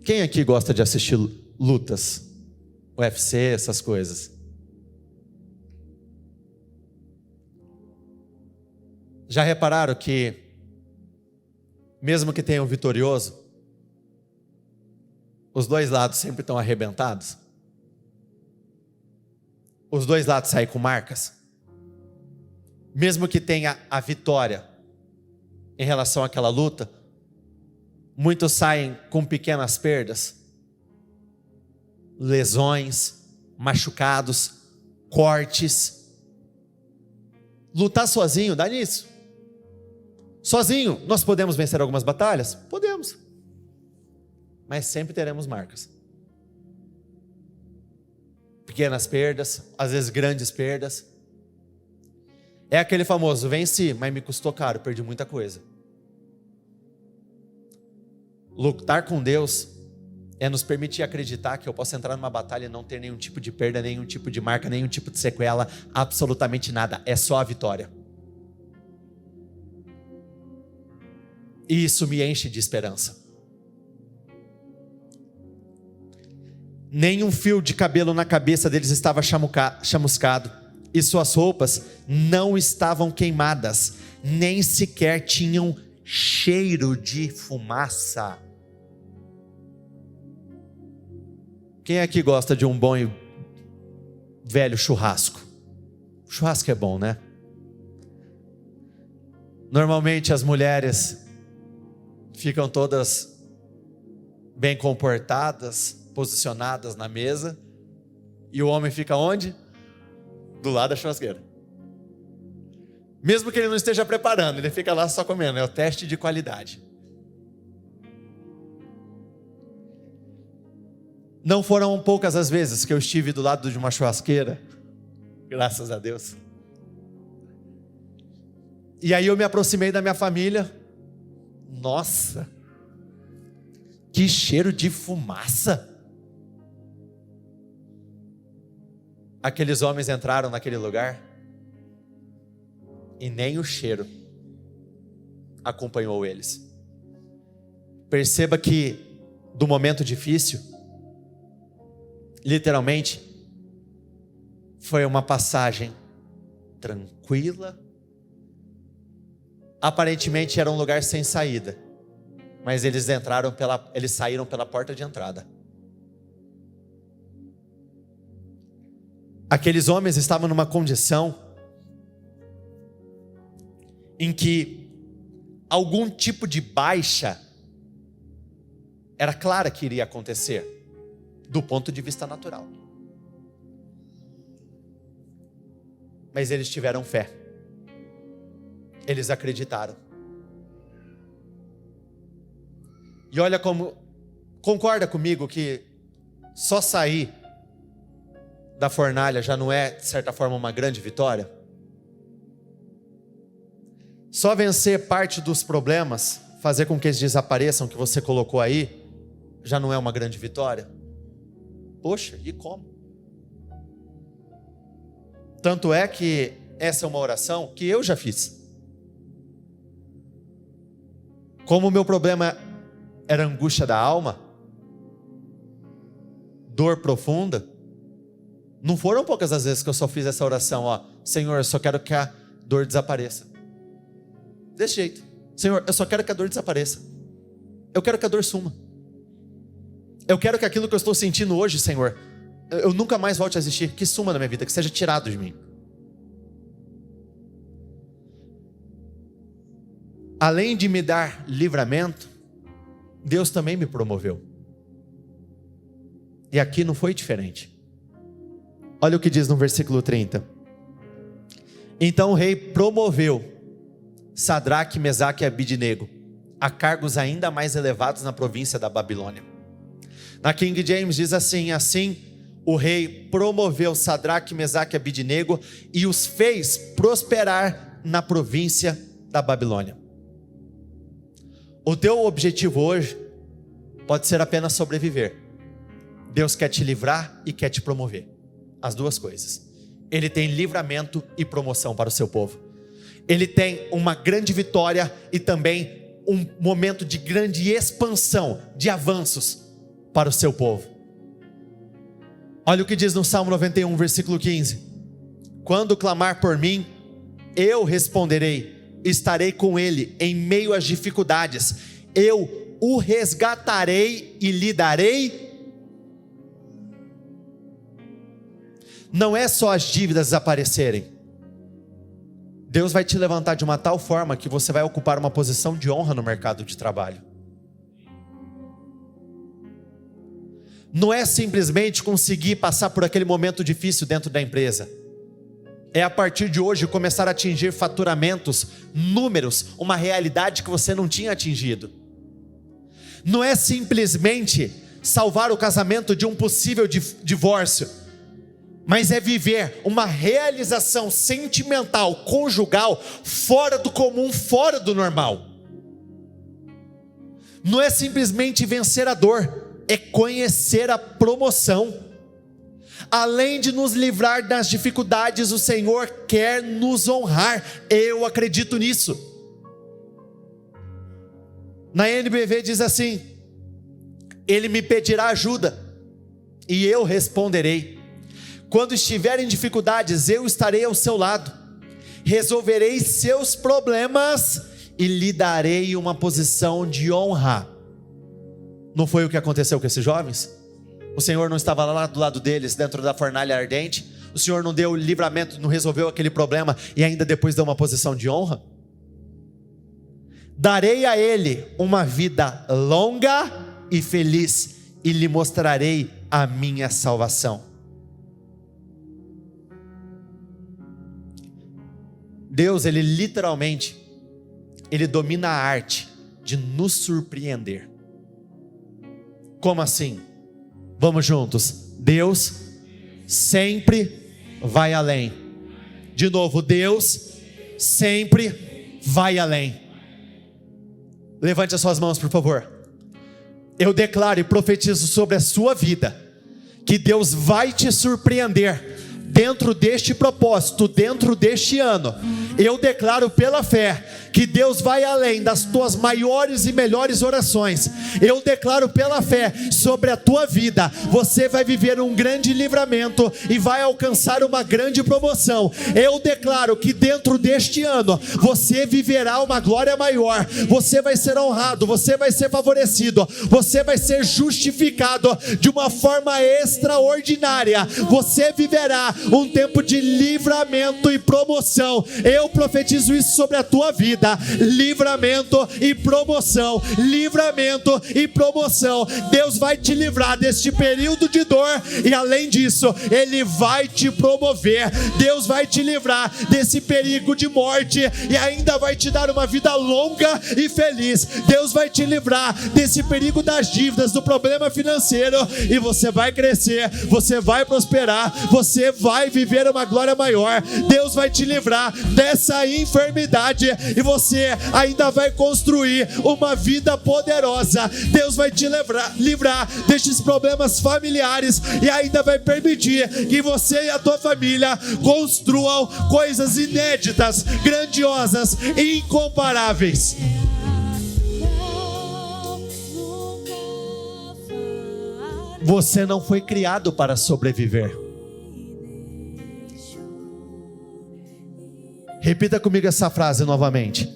Quem aqui gosta de assistir lutas? UFC, essas coisas. Já repararam que, mesmo que tenha um vitorioso, os dois lados sempre estão arrebentados? Os dois lados saem com marcas? Mesmo que tenha a vitória em relação àquela luta, muitos saem com pequenas perdas, lesões, machucados, cortes. Lutar sozinho dá nisso. Sozinho nós podemos vencer algumas batalhas? Podemos. Mas sempre teremos marcas. Pequenas perdas, às vezes grandes perdas. É aquele famoso, venci, mas me custou caro, perdi muita coisa. Lutar com Deus é nos permitir acreditar que eu posso entrar numa batalha e não ter nenhum tipo de perda, nenhum tipo de marca, nenhum tipo de sequela, absolutamente nada, é só a vitória. E isso me enche de esperança. Nem um fio de cabelo na cabeça deles estava chamuscado, e suas roupas não estavam queimadas, nem sequer tinham cheiro de fumaça. Quem aqui gosta de um bom e velho churrasco? Churrasco é bom, né? Normalmente as mulheres ficam todas bem comportadas, posicionadas na mesa, e o homem fica onde? Do lado da churrasqueira. Mesmo que ele não esteja preparando, ele fica lá só comendo, é o teste de qualidade. Não foram poucas as vezes que eu estive do lado de uma churrasqueira, graças a Deus. E aí eu me aproximei da minha família. Nossa, que cheiro de fumaça! Aqueles homens entraram naquele lugar e nem o cheiro acompanhou eles. Perceba que do momento difícil, literalmente, foi uma passagem tranquila. Aparentemente era um lugar sem saída, mas eles saíram pela porta de entrada. Aqueles homens estavam numa condição em que algum tipo de baixa era clara que iria acontecer, do ponto de vista natural. Mas eles tiveram fé. Eles acreditaram. E olha como, concorda comigo que só sair da fornalha já não é, de certa forma, uma grande vitória? Só vencer parte dos problemas, fazer com que eles desapareçam, que você colocou aí, já não é uma grande vitória? Poxa, e como? Tanto é que essa é uma oração que eu já fiz. Como o meu problema era angústia da alma, dor profunda, Não foram poucas as vezes que eu só fiz essa oração, Senhor, eu só quero que a dor desapareça. Desse jeito. Senhor, eu só quero que a dor desapareça. Eu quero que a dor suma. Eu quero que aquilo que eu estou sentindo hoje, Senhor, eu nunca mais volte a existir. Que suma na minha vida, que seja tirado de mim. Além de me dar livramento, Deus também me promoveu. E aqui não foi diferente. Olha o que diz no versículo 30. Então o rei promoveu Sadraque, Mesaque e Abidnego a cargos ainda mais elevados na província da Babilônia. Na King James diz assim: assim o rei promoveu Sadraque, Mesaque e Abidnego e os fez prosperar na província da Babilônia. O teu objetivo hoje pode ser apenas sobreviver. Deus quer te livrar e quer te promover. As duas coisas. Ele tem livramento e promoção para o seu povo. Ele tem uma grande vitória e também um momento de grande expansão, de avanços para o seu povo. Olha o que diz no Salmo 91, versículo 15. Quando clamar por mim, eu responderei. Estarei com ele em meio às dificuldades. Eu o resgatarei e lhe darei. Não é só as dívidas desaparecerem. Deus vai te levantar de uma tal forma que você vai ocupar uma posição de honra no mercado de trabalho. Não é simplesmente conseguir passar por aquele momento difícil dentro da empresa. É a partir de hoje começar a atingir faturamentos, números, uma realidade que você não tinha atingido. Não é simplesmente salvar o casamento de um possível divórcio, mas é viver uma realização sentimental, conjugal, fora do comum, fora do normal. Não é simplesmente vencer a dor, é conhecer a promoção. Além de nos livrar das dificuldades, o Senhor quer nos honrar. Eu acredito nisso. Na NBV diz assim: Ele me pedirá ajuda e eu responderei. Quando estiver em dificuldades, eu estarei ao seu lado. Resolverei seus problemas e lhe darei uma posição de honra. Não foi o que aconteceu com esses jovens? O Senhor não estava lá do lado deles, dentro da fornalha ardente? O Senhor não deu livramento, não resolveu aquele problema e ainda depois deu uma posição de honra? Darei a ele uma vida longa e feliz e lhe mostrarei a minha salvação. Deus, Ele literalmente, Ele domina a arte de nos surpreender. Como assim? Vamos juntos. Deus sempre vai além. De novo, Deus sempre vai além. Levante as suas mãos, por favor. Eu declaro e profetizo sobre a sua vida que Deus vai te surpreender dentro deste propósito, dentro deste ano. Eu declaro pela fé que Deus vai além das tuas maiores e melhores orações. Eu declaro pela fé sobre a tua vida, você vai viver um grande livramento e vai alcançar uma grande promoção. Eu declaro que dentro deste ano você viverá uma glória maior. Você vai ser honrado, você vai ser favorecido, você vai ser justificado de uma forma extraordinária. Você viverá um tempo de livramento e promoção. Eu profetizo isso sobre a tua vida. Livramento e promoção. Livramento e promoção. Deus vai te livrar deste período de dor e além disso, Ele vai te promover. Deus vai te livrar desse perigo de morte e ainda vai te dar uma vida longa e feliz. Deus vai te livrar desse perigo das dívidas, do problema financeiro e você vai crescer, você vai prosperar, você vai viver uma glória maior. Deus vai te livrar dessa enfermidade e você ainda vai construir uma vida poderosa. Deus vai te livrar destes problemas familiares e ainda vai permitir que você e a tua família construam coisas inéditas, grandiosas e incomparáveis. Você não foi criado para sobreviver. Repita comigo essa frase novamente.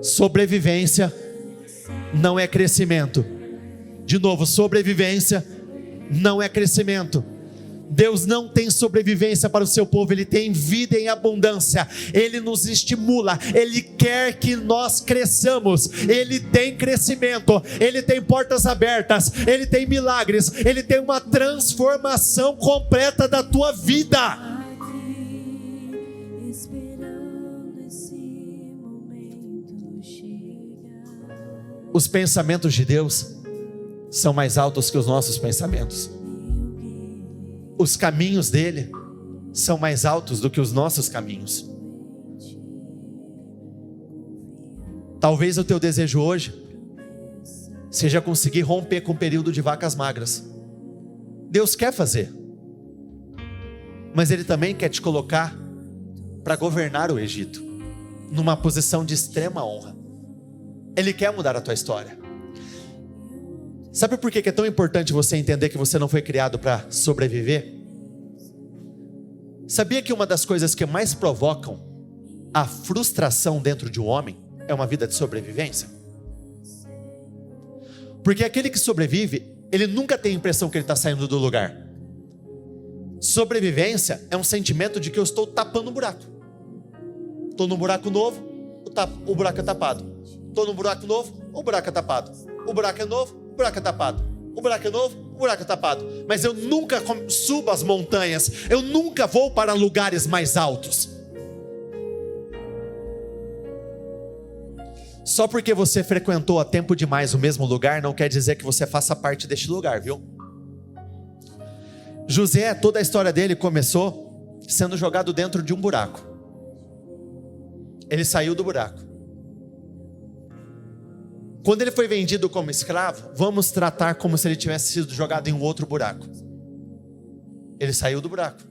Sobrevivência não é crescimento. De novo, sobrevivência não é crescimento. Deus não tem sobrevivência para o seu povo, Ele tem vida em abundância, Ele nos estimula, Ele quer que nós cresçamos, Ele tem crescimento, Ele tem portas abertas, Ele tem milagres, Ele tem uma transformação completa da tua vida. Os pensamentos de Deus são mais altos que os nossos pensamentos. Os caminhos dele são mais altos do que os nossos caminhos. Talvez o teu desejo hoje seja conseguir romper com o período de vacas magras. Deus quer fazer, mas Ele também quer te colocar para governar o Egito, numa posição de extrema honra. Ele quer mudar a tua história. Sabe por que é tão importante você entender que você não foi criado para sobreviver? Sabia que uma das coisas que mais provocam a frustração dentro de um homem é uma vida de sobrevivência? Porque aquele que sobrevive, ele nunca tem a impressão que ele está saindo do lugar. Sobrevivência é um sentimento de que eu estou tapando um buraco. Estou num buraco novo, o buraco é tapado. Estou num buraco novo, o buraco é tapado. O buraco é novo, o buraco é tapado. O buraco é novo, o buraco é tapado. Mas eu nunca subo as montanhas, eu nunca vou para lugares mais altos. Só porque você frequentou há tempo demais o mesmo lugar, não quer dizer que você faça parte deste lugar, viu? José, toda a história dele começou sendo jogado dentro de um buraco. Ele saiu do buraco. Quando ele foi vendido como escravo, vamos tratar como se ele tivesse sido jogado em um outro buraco. Ele saiu do buraco.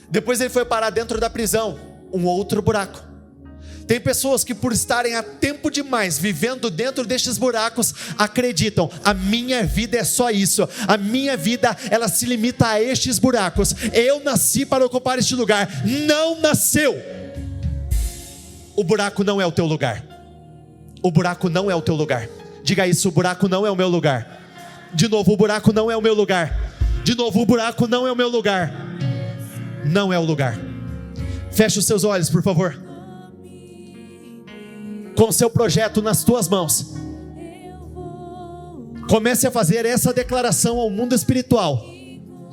Depois ele foi parar dentro da prisão, um outro buraco. Tem pessoas que, por estarem há tempo demais vivendo dentro destes buracos, acreditam, a minha vida é só isso, a minha vida ela se limita a estes buracos, eu nasci para ocupar este lugar. Não nasceu. O buraco não é o teu lugar. O buraco não é o teu lugar. Diga isso, o buraco não é o meu lugar. De novo, o buraco não é o meu lugar. De novo, o buraco não é o meu lugar. Não é o lugar. Feche os seus olhos, por favor. Com o seu projeto nas tuas mãos, comece a fazer essa declaração ao mundo espiritual.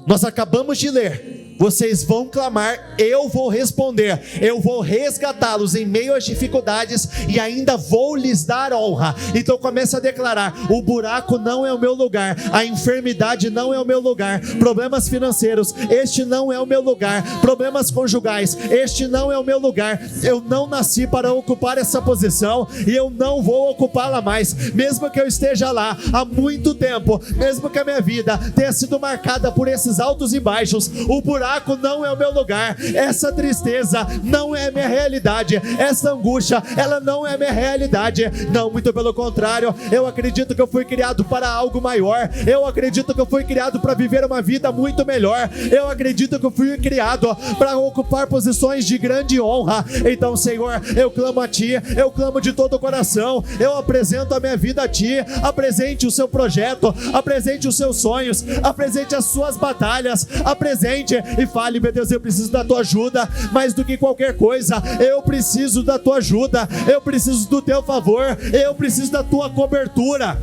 Nós acabamos de ler. Vocês vão clamar, eu vou responder, eu vou resgatá-los em meio às dificuldades e ainda vou lhes dar honra. Então comece a declarar, o buraco não é o meu lugar, a enfermidade não é o meu lugar, problemas financeiros, este não é o meu lugar, problemas conjugais, este não é o meu lugar. Eu não nasci para ocupar essa posição e eu não vou ocupá-la mais, mesmo que eu esteja lá há muito tempo, mesmo que a minha vida tenha sido marcada por esses altos e baixos. O buraco não é o meu lugar, essa tristeza não é minha realidade, essa angústia, ela não é minha realidade. Não, muito pelo contrário, eu acredito que eu fui criado para algo maior, eu acredito que eu fui criado para viver uma vida muito melhor, eu acredito que eu fui criado para ocupar posições de grande honra. Então, Senhor, eu clamo a Ti, eu clamo de todo o coração, eu apresento a minha vida a Ti. Apresente o seu projeto, apresente os seus sonhos, apresente as suas batalhas, apresente e fale, meu Deus, eu preciso da tua ajuda, mais do que qualquer coisa, eu preciso da tua ajuda, eu preciso do teu favor, eu preciso da tua cobertura.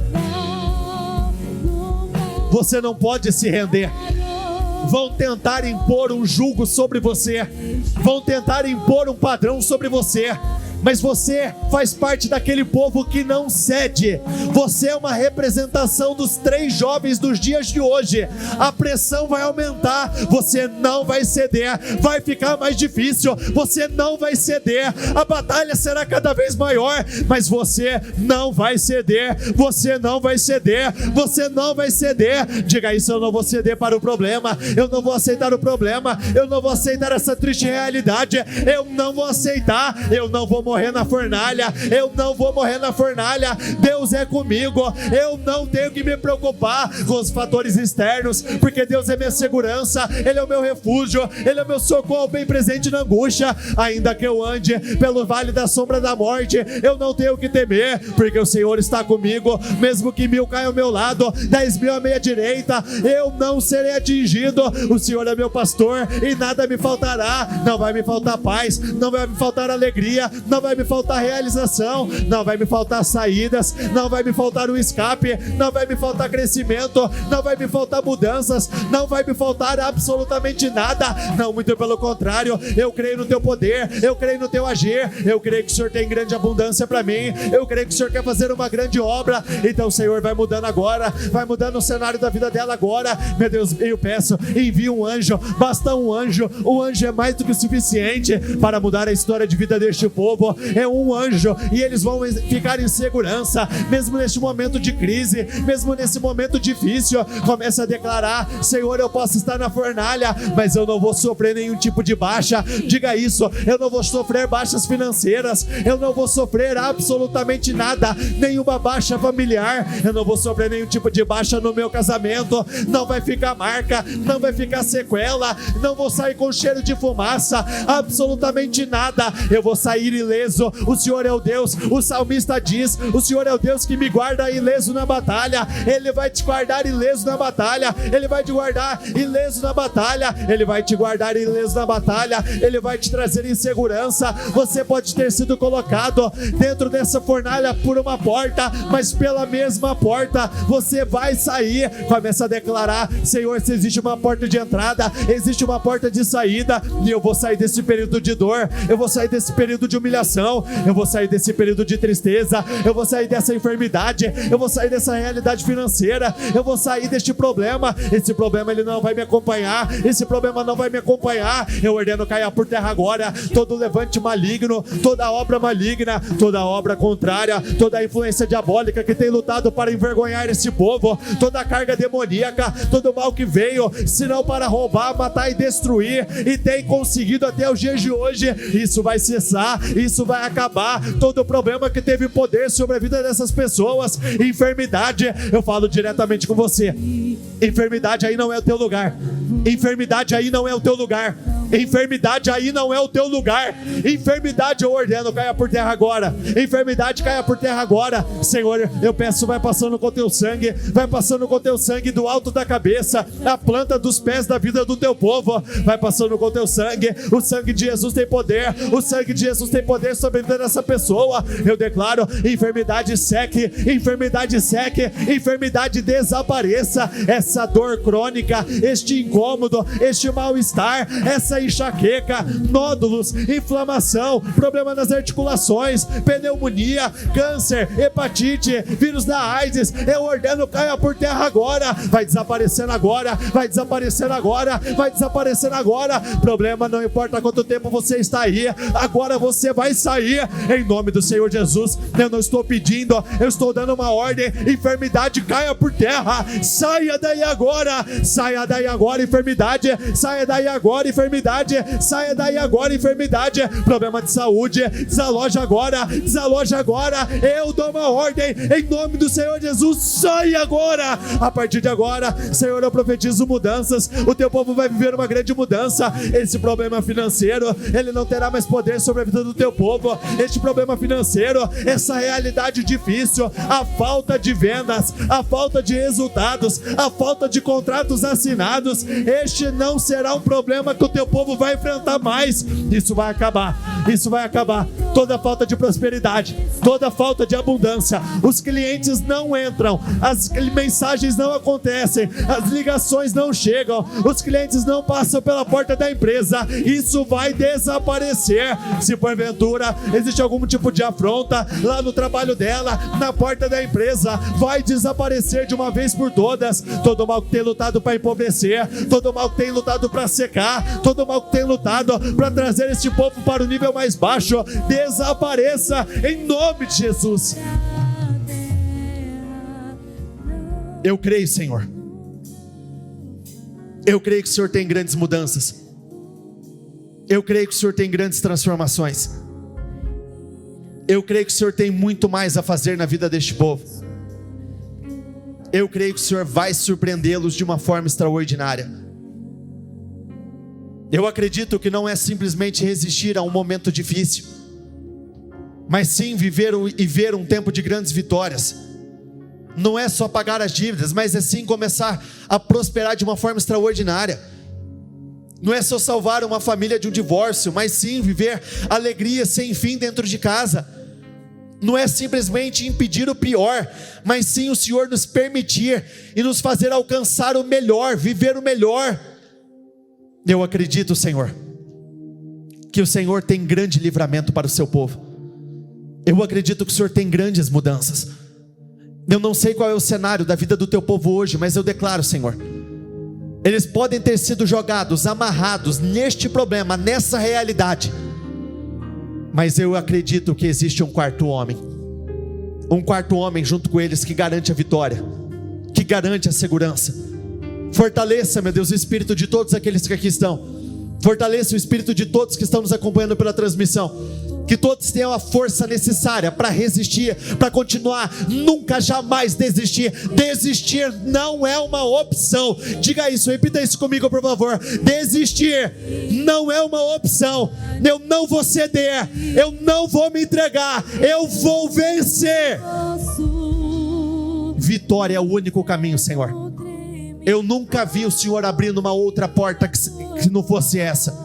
Você não pode se render. Vão tentar impor um jugo sobre você, vão tentar impor um padrão sobre você, mas você faz parte daquele povo que não cede. Você é uma representação dos 3 jovens dos dias de hoje. A pressão vai aumentar, você não vai ceder, vai ficar mais difícil, você não vai ceder, a batalha será cada vez maior, mas você não vai ceder, você não vai ceder, você não vai ceder. Diga isso, eu não vou ceder para o problema, eu não vou aceitar o problema, eu não vou aceitar essa triste realidade, eu não vou aceitar, eu não vou morrer morrer na fornalha, eu não vou morrer na fornalha, Deus é comigo, eu não tenho que me preocupar com os fatores externos, porque Deus é minha segurança, Ele é o meu refúgio, Ele é o meu socorro bem presente na angústia. Ainda que eu ande pelo vale da sombra da morte, eu não tenho que temer, porque o Senhor está comigo. Mesmo que 1000 caiam ao meu lado, 10.000 à minha direita, eu não serei atingido. O Senhor é meu pastor e nada me faltará. Não vai me faltar paz, não vai me faltar alegria, não vai me faltar realização, não vai me faltar saídas, não vai me faltar um escape, não vai me faltar crescimento, não vai me faltar mudanças, não vai me faltar absolutamente nada. Não, muito pelo contrário, eu creio no teu poder, eu creio no teu agir, eu creio que o Senhor tem grande abundância para mim, eu creio que o Senhor quer fazer uma grande obra. Então o Senhor vai mudando agora, vai mudando o cenário da vida dela agora. Meu Deus, eu peço, envie um anjo, basta um anjo, o anjo é mais do que o suficiente para mudar a história de vida deste povo. É um anjo e eles vão ficar em segurança, mesmo neste momento de crise, mesmo nesse momento difícil. Comece a declarar: Senhor, eu posso estar na fornalha, mas eu não vou sofrer nenhum tipo de baixa. Diga isso: eu não vou sofrer baixas financeiras, eu não vou sofrer absolutamente nada, nenhuma baixa familiar, eu não vou sofrer nenhum tipo de baixa no meu casamento. Não vai ficar marca, não vai ficar sequela, não vou sair com cheiro de fumaça, absolutamente nada. Eu vou sair ileso. O Senhor é o Deus, o salmista diz: o Senhor é o Deus que me guarda ileso na batalha. Ele vai te guardar ileso na batalha, Ele vai te guardar ileso na batalha, Ele vai te guardar ileso na batalha, Ele vai te trazer em segurança. Você pode ter sido colocado dentro dessa fornalha por uma porta, mas pela mesma porta você vai sair. Começa a declarar: Senhor, se existe uma porta de entrada, existe uma porta de saída, e eu vou sair desse período de dor, eu vou sair desse período de humilhação, eu vou sair desse período de tristeza, eu vou sair dessa enfermidade, eu vou sair dessa realidade financeira, eu vou sair deste problema. Esse problema ele não vai me acompanhar, esse problema não vai me acompanhar. Eu ordeno cair por terra agora todo levante maligno, toda obra maligna, toda obra contrária, toda influência diabólica que tem lutado para envergonhar esse povo, toda carga demoníaca, todo mal que veio, senão para roubar, matar e destruir, e tem conseguido até os dias de hoje. Isso vai cessar, isso vai acabar. Todo problema que teve poder sobre a vida dessas pessoas, enfermidade, eu falo diretamente com você: enfermidade aí não é o teu lugar, enfermidade aí não é o teu lugar, enfermidade aí não é o teu lugar. Enfermidade eu ordeno, caia por terra agora. Enfermidade, caia por terra agora. Senhor, eu peço, vai passando com teu sangue, vai passando com teu sangue do alto da cabeça, a planta dos pés da vida do teu povo, vai passando com teu sangue. O sangue de Jesus tem poder, o sangue de Jesus tem poder sobre a vida dessa pessoa. Eu declaro: enfermidade seque, enfermidade seque, enfermidade desapareça. Essa dor crônica, este incômodo, este mal-estar, essa enxaqueca, nódulos, inflamação, problema nas articulações, pneumonia, câncer, hepatite, vírus da AIDS, eu ordeno, caia por terra agora. Vai desaparecendo agora, vai desaparecendo agora, vai desaparecendo agora. Problema, não importa quanto tempo você está aí, agora você vai sair em nome do Senhor Jesus. Eu não estou pedindo, eu estou dando uma ordem. Enfermidade, caia por terra, saia daí agora, saia daí agora, enfermidade, saia daí agora, enfermidade, saia daí agora, enfermidade. Problema de saúde, desaloja agora, desaloja agora. Eu dou uma ordem em nome do Senhor Jesus, saia agora. A partir de agora, Senhor, eu profetizo mudanças. O teu povo vai viver uma grande mudança. Esse problema financeiro, ele não terá mais poder sobre a vida do teu povo. Este problema financeiro, essa realidade difícil, a falta de vendas, a falta de resultados, a falta de contratos assinados, este não será um problema que o teu povo vai enfrentar mais. Isso vai acabar, isso vai acabar. Toda falta de prosperidade, toda falta de abundância, os clientes não entram, as mensagens não acontecem, as ligações não chegam, os clientes não passam pela porta da empresa. Isso vai desaparecer. Se porventura existe algum tipo de afronta lá no trabalho dela, na porta da empresa, vai desaparecer de uma vez por todas. Todo mal que tem lutado para empobrecer, todo mal que tem lutado para secar, todo mal que tem lutado para trazer este povo para o nível mais baixo, desapareça em nome de Jesus. Eu creio, Senhor. Eu creio que o Senhor tem grandes mudanças. Eu creio que o Senhor tem grandes transformações. Eu creio que o Senhor tem muito mais a fazer na vida deste povo. Eu creio que o Senhor vai surpreendê-los de uma forma extraordinária. Eu acredito que não é simplesmente resistir a um momento difícil, mas sim viver e ver um tempo de grandes vitórias. Não é só pagar as dívidas, mas é sim começar a prosperar de uma forma extraordinária. Não é só salvar uma família de um divórcio, mas sim viver alegria sem fim dentro de casa. Não é simplesmente impedir o pior, mas sim o Senhor nos permitir e nos fazer alcançar o melhor, viver o melhor. Eu acredito, Senhor, que o Senhor tem grande livramento para o seu povo. Eu acredito que o Senhor tem grandes mudanças. Eu não sei qual é o cenário da vida do teu povo hoje, mas eu declaro, Senhor, eles podem ter sido jogados, amarrados neste problema, nessa realidade, mas eu acredito que existe um quarto homem junto com eles que garante a vitória, que garante a segurança. Fortaleça, meu Deus, o espírito de todos aqueles que aqui estão. Fortaleça o espírito de todos que estão nos acompanhando pela transmissão. Que todos tenham a força necessária para resistir, para continuar, nunca jamais desistir. Desistir não é uma opção. Diga isso, repita isso comigo, por favor. Desistir não é uma opção. Eu não vou ceder, eu não vou me entregar, eu vou vencer. Vitória é o único caminho, Senhor. Eu nunca vi o Senhor abrindo uma outra porta que não fosse essa.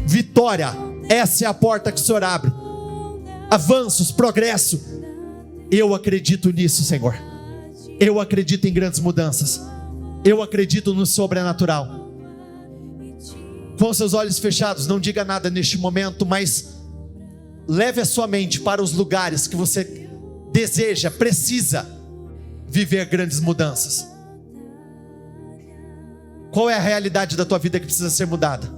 Vitória, essa é a porta que o Senhor abre. Avanços, progresso. Eu acredito nisso, Senhor. Eu acredito em grandes mudanças. Eu acredito no sobrenatural. Com seus olhos fechados, não diga nada neste momento, mas leve a sua mente para os lugares que você deseja, precisa viver grandes mudanças. Qual é a realidade da tua vida que precisa ser mudada?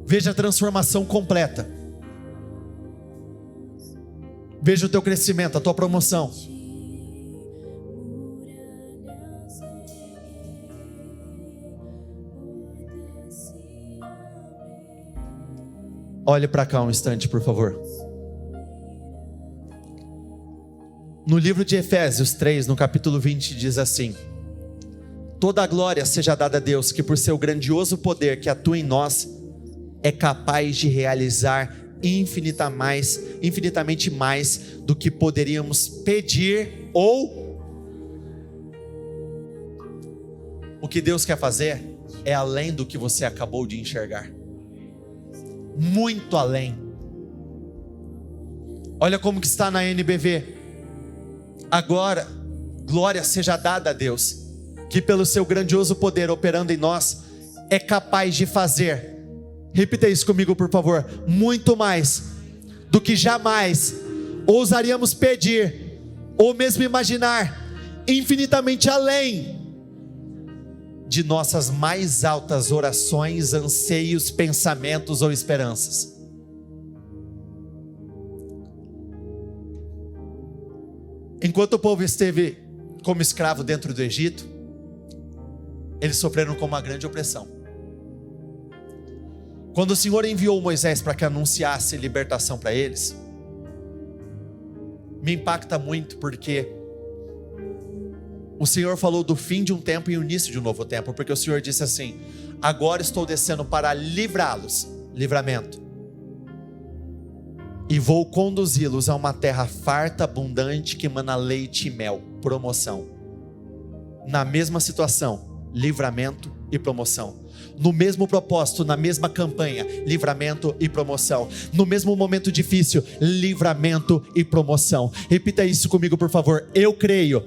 Veja a transformação completa. Veja o teu crescimento, a tua promoção. Olhe para cá um instante, por favor. No livro de Efésios 3, no capítulo 20, diz assim: toda a glória seja dada a Deus, que por seu grandioso poder que atua em nós, é capaz de realizar infinitamente mais do que poderíamos pedir ou... O que Deus quer fazer é além do que você acabou de enxergar. Muito além. Olha como que está na NBV. Agora, glória seja dada a Deus, que pelo seu grandioso poder operando em nós, é capaz de fazer, repita isso comigo por favor, muito mais do que jamais ousaríamos pedir, ou mesmo imaginar, infinitamente além de nossas mais altas orações, anseios, pensamentos ou esperanças. Enquanto o povo esteve como escravo dentro do Egito, eles sofreram com uma grande opressão. Quando o Senhor enviou Moisés para que anunciasse libertação para eles, me impacta muito, porque o Senhor falou do fim de um tempo e o início de um novo tempo, porque o Senhor disse assim: agora estou descendo para livrá-los, livramento, e vou conduzi-los a uma terra farta, abundante, que emana leite e mel, promoção. Na mesma situação, livramento e promoção. No mesmo propósito, na mesma campanha, livramento e promoção. No mesmo momento difícil, livramento e promoção. Repita isso comigo, por favor. Eu creio,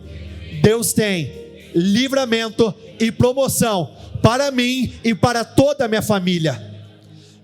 Deus tem livramento e promoção para mim e para toda a minha família.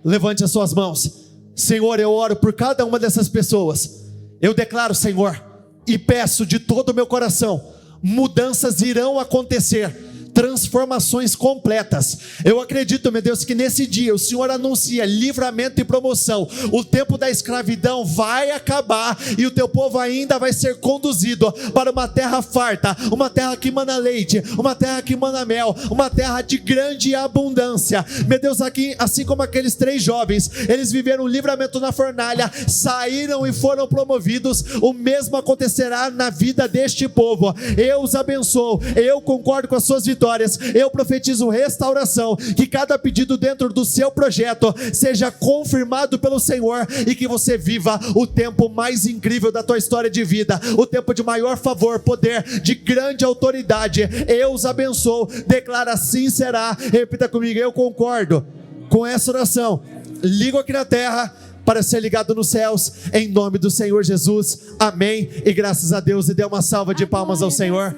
Levante as suas mãos. Senhor, eu oro por cada uma dessas pessoas. Eu declaro, Senhor, e peço de todo o meu coração: mudanças irão acontecer, transformações completas. Eu acredito, meu Deus, que nesse dia o Senhor anuncia livramento e promoção. O tempo da escravidão vai acabar e o teu povo ainda vai ser conduzido para uma terra farta, uma terra que mana leite, uma terra que mana mel, uma terra de grande abundância. Meu Deus, aqui, assim como aqueles 3 jovens, eles viveram um livramento na fornalha, saíram e foram promovidos, o mesmo acontecerá na vida deste povo. Eu os abençoo, eu concordo com as suas vitórias, eu profetizo restauração, que cada pedido dentro do seu projeto seja confirmado pelo Senhor e que você viva o tempo mais incrível da tua história de vida, o tempo de maior favor, poder, de grande autoridade. Eu os abençoo, declara assim será. Repita comigo: eu concordo com essa oração. Ligo aqui na terra para ser ligado nos céus, em nome do Senhor Jesus, amém, e graças a Deus, e dê uma salva de palmas ao Senhor.